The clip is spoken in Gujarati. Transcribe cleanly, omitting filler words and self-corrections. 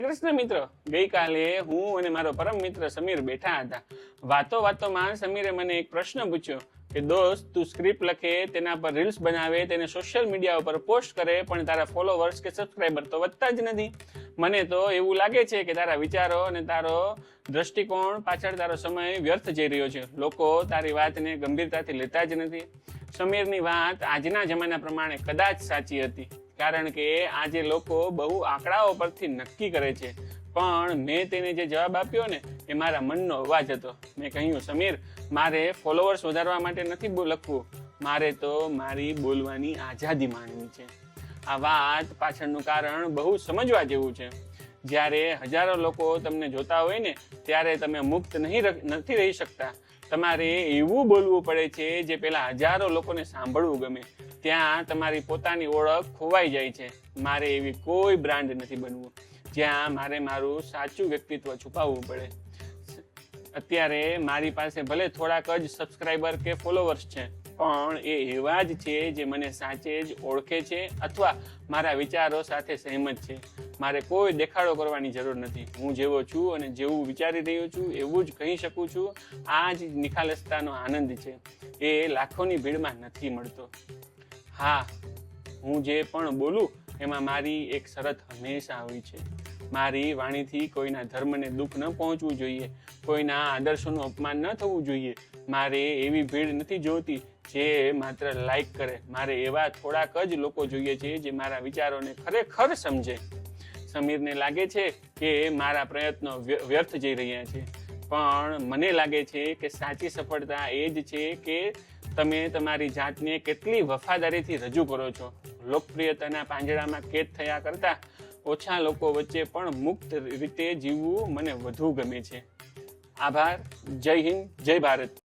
કૃષ્ણ મિત્રો, ગઈકાલે હું અને મારો પરમ મિત્ર સમીર બેઠા હતા. વાતોમાં સમીરે મને એક પ્રશ્ન પૂછ્યો કે દોસ્ત, તું સ્ક્રિપ્ટ લખે, તેના પર રીલ્સ બનાવે, તેને સોશિયલ મીડિયા ઉપર પોસ્ટ કરે, પણ તારા ફોલોવર્સ કે સબસ્ક્રાઈબર તો વધતા જ નથી. મને તો એવું લાગે છે કે તારા વિચારો અને તારો દ્રષ્ટિકોણ પાછળ તારો સમય વ્યર્થ જઈ રહ્યો છે. લોકો તારી વાતને ગંભીરતાથી લેતા જ નથી. સમીરની વાત આજના જમાના પ્રમાણે કદાચ સાચી હતી, કારણ કે આજે લોકો બહુ આંકડાઓ પરથી નક્કી કરે છે. પણ મેં તેને જે જવાબ આપ્યો ને, એ મારા મનનો અવાજ હતો. મેં કહ્યું, સમીર, મારે ફોલોવર્સ વધારવા માટે નથી લખવું, મારે તો મારી બોલવાની આઝાદી માણવી છે. આ વાત પાછળનું કારણ બહુ સમજવા જેવું છે. જ્યારે હજારો લોકો તમને જોતા હોય ને, ત્યારે તમે મુક્ત નથી રહી શકતા. તમારે એવું બોલવું પડે છે જે પેલા હજારો લોકોને સાંભળવું ગમે. ત્યાં તમારી પોતાની ઓળખ ખોવાઈ જાય છે. મારે એવી કોઈ બ્રાન્ડ નથી બનવું જ્યાં મારે મારું સાચું વ્યક્તિત્વ છુપાવવું પડે. અત્યારે મારી પાસે ભલે થોડાક જ સબસ્ક્રાઈબર કે ફોલોવર્સ છે, પણ એ એવા જ છે જે મને સાચે જ ઓળખે છે અથવા મારા વિચારો સાથે સહેમત છે. મારે કોઈ દેખાડો કરવાની જરૂર નથી. હું જેવો છું અને જેવું વિચારી રહ્યો છું એવું જ કહી શકું છું. આ જ નિખાલસતાનો આનંદ છે. એ લાખોની ભીડમાં નથી મળતો. હા, હું જે પણ બોલું એમાં મારી એક શરત હંમેશા હોય છે. મારી વાણીથી કોઈના ધર્મને દુઃખ ન પહોંચવું જોઈએ, કોઈના આદર્શોનું અપમાન ન થવું જોઈએ. મારે એવી ભીડ નથી જોતી જે માત્ર લાઈક કરે. મારે એવા થોડાક જ લોકો જોઈએ છે જે મારા વિચારોને ખરેખર સમજે. સમીરને લાગે છે કે મારા પ્રયત્નો વ્યર્થ જઈ રહ્યા છે, પણ મને લાગે છે કે સાચી સફળતા એ જ છે કે તમે તમારી જાતને કેટલી વફાદારીથી રજૂ કરો છો. લોકપ્રિયતાના પાંજરામાં કેદ થયા કરતાં ઓછા લોકો વચ્ચે પણ મુક્ત રીતે જીવવું મને વધુ ગમે છે. આભાર. જય હિન્દ, જય ભારત.